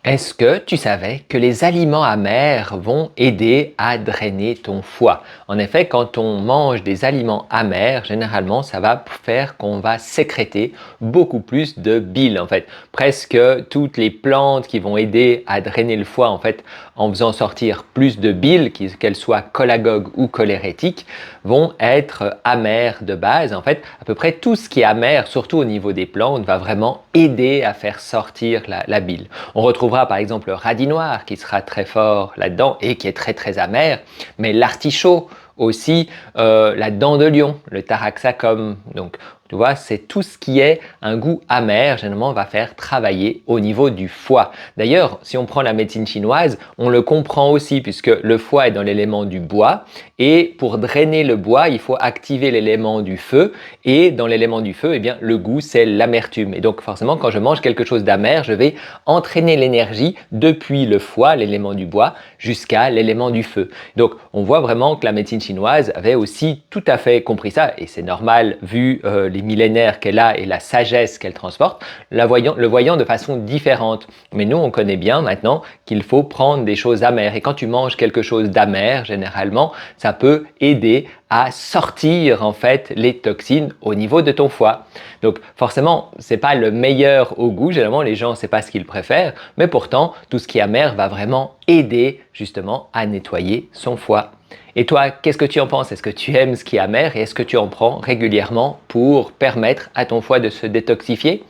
Est-ce que tu savais que les aliments amers vont aider à drainer ton foie? En effet, quand on mange des aliments amers, généralement, ça va faire qu'on va sécréter beaucoup plus de bile. En fait, presque toutes les plantes qui vont aider à drainer le foie, en fait, en faisant sortir plus de bile, qu'elles soient cholagogues ou cholérétiques, vont être amères de base. En fait, à peu près tout ce qui est amer, surtout au niveau des plantes, va vraiment aider à faire sortir la bile. On retrouvera par exemple le radis noir qui sera très fort là-dedans et qui est très très amer, mais l'artichaut aussi, la dent de lion, le taraxacum. Donc tu vois, c'est tout ce qui est un goût amer, généralement, on va faire travailler au niveau du foie. D'ailleurs, si on prend la médecine chinoise, on le comprend aussi puisque le foie est dans l'élément du bois et pour drainer le bois, il faut activer l'élément du feu et dans l'élément du feu, eh bien, le goût, c'est l'amertume. Et donc forcément, quand je mange quelque chose d'amer, je vais entraîner l'énergie depuis le foie, l'élément du bois, jusqu'à l'élément du feu. Donc on voit vraiment que la médecine chinoise avait aussi tout à fait compris ça et c'est normal vu les millénaires qu'elle a et la sagesse qu'elle transporte, le voyant de façon différente. Mais nous, on connaît bien maintenant qu'il faut prendre des choses amères. Et quand tu manges quelque chose d'amer, généralement, ça peut aider à sortir en fait les toxines au niveau de ton foie. Donc forcément, c'est pas le meilleur au goût, généralement les gens c'est pas ce qu'ils préfèrent, mais pourtant tout ce qui est amer va vraiment aider justement à nettoyer son foie. Et toi, qu'est-ce que tu en penses? Est-ce que tu aimes ce qui est amer et est-ce que tu en prends régulièrement pour permettre à ton foie de se détoxifier?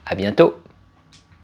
À bientôt!